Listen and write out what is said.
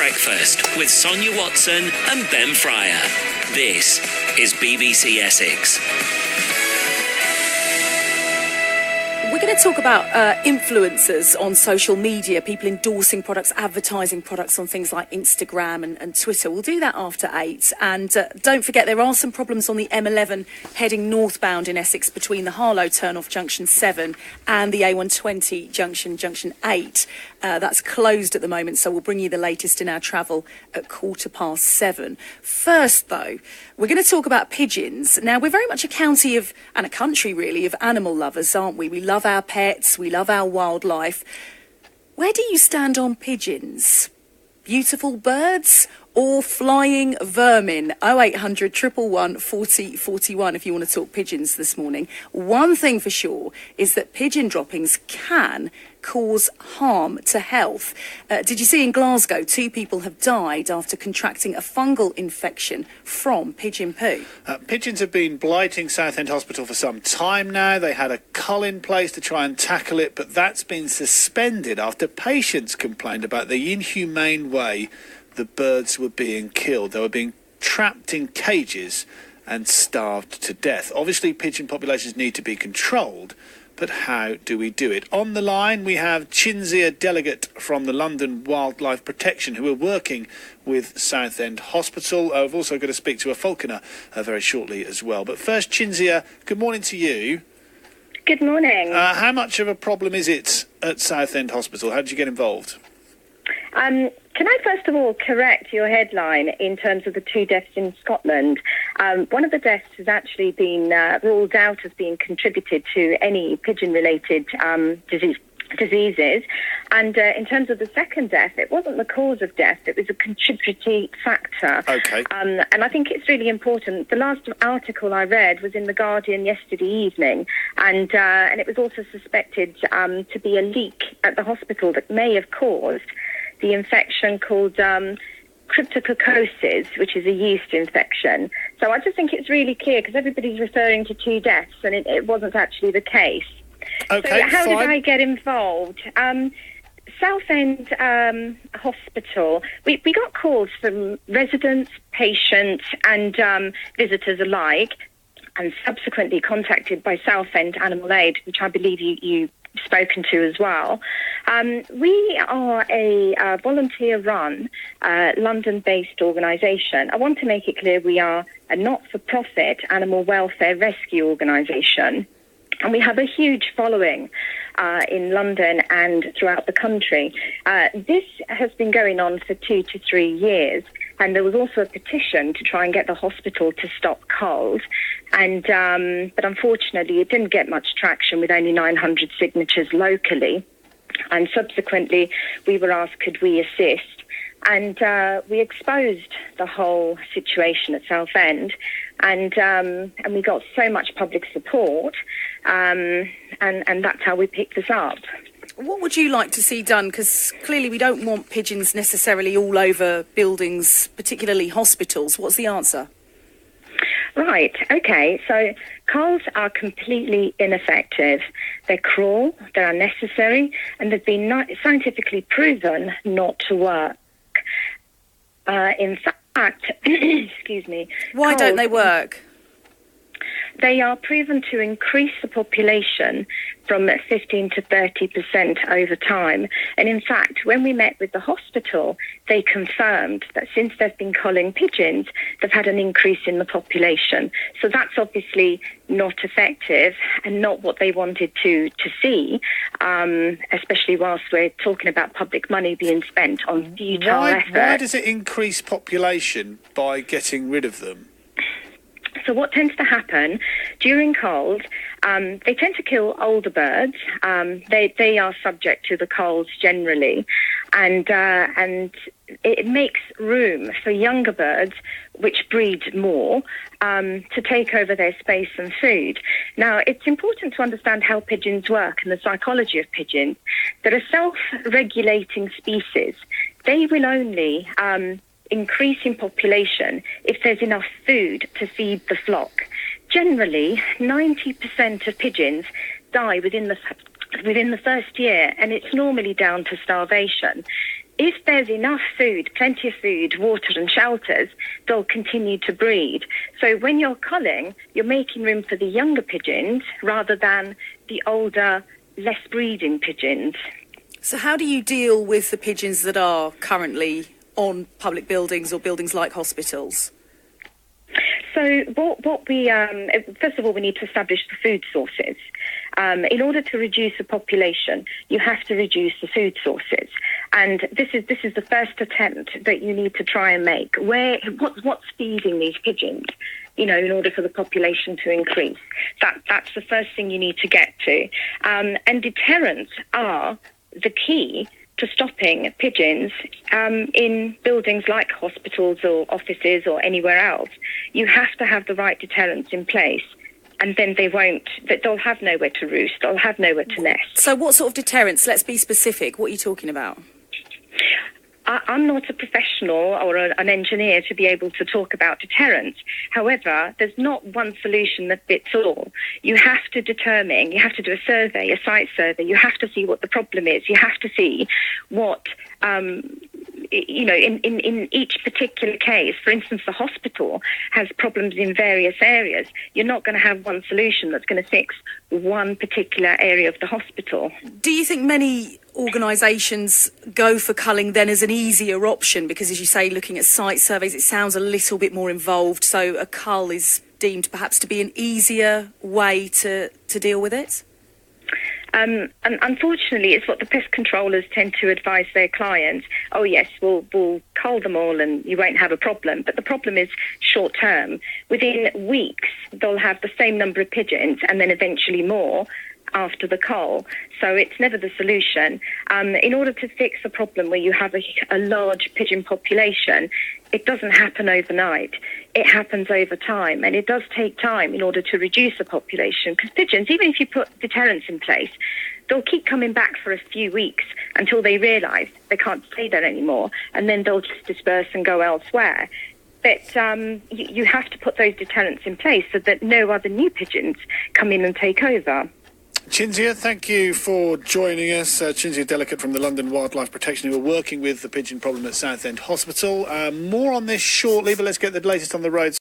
Breakfast with Sonia Watson and Ben Fryer. This is BBC Essex. We're going to talk about influencers on social media, people endorsing products, advertising products on things like Instagram and Twitter. We'll do that after 8. And don't forget, there are some problems on the M11 heading northbound in Essex between the Harlow turn-off junction 7 and the A120 junction 8. That's closed at the moment, so we'll bring you the latest in our travel at 7:15. First, though, we're going to talk about pigeons. Now, we're very much a county of, and a country really, of animal lovers, aren't we? We love our pets, we love our wildlife. Where do you stand on pigeons? Beautiful birds or flying vermin? 0800 111 40 41 if you want to talk pigeons this morning. One thing for sure is that pigeon droppings can cause harm to health. Did you see in Glasgow, 2 people have died after contracting a fungal infection from pigeon poo? Pigeons have been blighting Southend Hospital for some time now. They had a cull in place to try and tackle it, but that's been suspended after patients complained about the inhumane way the birds were being killed. They were being trapped in cages and starved to death. Obviously, pigeon populations need to be controlled, but how do we do it? On the line, we have Chinzia delegate from the London Wildlife Protection who are working with Southend Hospital. I've also got to speak to a falconer very shortly as well. But first, Chinzia, good morning to you. Good morning. How much of a problem is it at Southend Hospital? How did you get involved? Can I first of all correct your headline in terms of the 2 deaths in Scotland? One of the deaths has actually been ruled out as being contributed to any pigeon-related diseases. And in terms of the second death, it wasn't the cause of death, it was a contributory factor. Okay. And I think it's really important. The last article I read was in The Guardian yesterday evening, and it was also suspected to be a leak at the hospital that may have caused the infection called cryptococcosis, which is a yeast infection. So I just think it's really clear because everybody's referring to 2 deaths and it wasn't actually the case. Okay, so how fine. did I get involved? Southend Hospital, we got calls from residents, patients and visitors alike, and subsequently contacted by Southend Animal Aid, which I believe you've spoken to as well. We are a volunteer-run, London-based organisation. I want to make it clear we are a not-for-profit animal welfare rescue organisation. And we have a huge following in London and throughout the country. This has been going on for 2 to 3 years. And there was also a petition to try and get the hospital to stop culls. And but unfortunately, it didn't get much traction with only 900 signatures locally. And subsequently, we were asked, could we assist? And we exposed the whole situation at Southend. And we got so much public support. And that's how we picked this up. What would you like to see done? Because clearly we don't want pigeons necessarily all over buildings, particularly hospitals. What's the answer? Right, okay, so culls are completely ineffective. They're cruel, they're unnecessary, and they've been scientifically proven not to work. In fact, excuse me. Why don't they work? They are proven to increase the population from 15 to 30% over time. And in fact, when we met with the hospital, they confirmed that since they've been culling pigeons, they've had an increase in the population. So that's obviously not effective and not what they wanted to see, especially whilst we're talking about public money being spent on futile effort. Why does it increase population by getting rid of them? So what tends to happen during culls, they tend to kill older birds. They are subject to the culls generally, and it makes room for younger birds, which breed more, to take over their space and food. Now, it's important to understand how pigeons work and the psychology of pigeons. They're a self-regulating species. They will only increase in population if there's enough food to feed the flock. Generally, 90% of pigeons die within the first year, and it's normally down to starvation. if there's enough food, plenty of food, water and shelters, they'll continue to breed. So when you're culling, you're making room for the younger pigeons rather than the older, less breeding pigeons. So how do you deal with the pigeons that are currently on public buildings or buildings like hospitals? So what we first of all, we need to establish the food sources. In order to reduce the population, you have to reduce the food sources, and this is the first attempt that you need to try and make. What's feeding these pigeons? In order for the population to increase, that's the first thing you need to get to. And deterrents are the key to stopping pigeons in buildings like hospitals or offices or anywhere else. You have to have the right deterrents in place, and then they'll have nowhere to roost, they'll have nowhere to nest. So what sort of deterrents? Let's be specific. What are you talking about? I'm not a professional or an engineer to be able to talk about deterrence. However, there's not one solution that fits all. You have to do a survey, a site survey. You have to see what the problem is. You have to see what, in each particular case. For instance, the hospital has problems in various areas. You're not going to have one solution that's going to fix one particular area of the hospital. Do you think many organisations go for culling then as an easier option? Because, as you say, looking at site surveys, it sounds a little bit more involved. So a cull is deemed perhaps to be an easier way to deal with it? And unfortunately, it's what the pest controllers tend to advise their clients. Oh, yes, we'll cull them all and you won't have a problem. But the problem is short term. Within weeks, they'll have the same number of pigeons and then eventually more after the cull. So it's never the solution. In order to fix a problem where you have a large pigeon population, it doesn't happen overnight. It happens over time, and it does take time in order to reduce the population. Because pigeons, even if you put deterrents in place, they'll keep coming back for a few weeks until they realise they can't stay there anymore, and then they'll just disperse and go elsewhere. But you have to put those deterrents in place so that no other new pigeons come in and take over. Cinzia, thank you for joining us. Cinzia Delicate from the London Wildlife Protection, who are working with the pigeon problem at Southend Hospital. More on this shortly, but let's get the latest on the roads.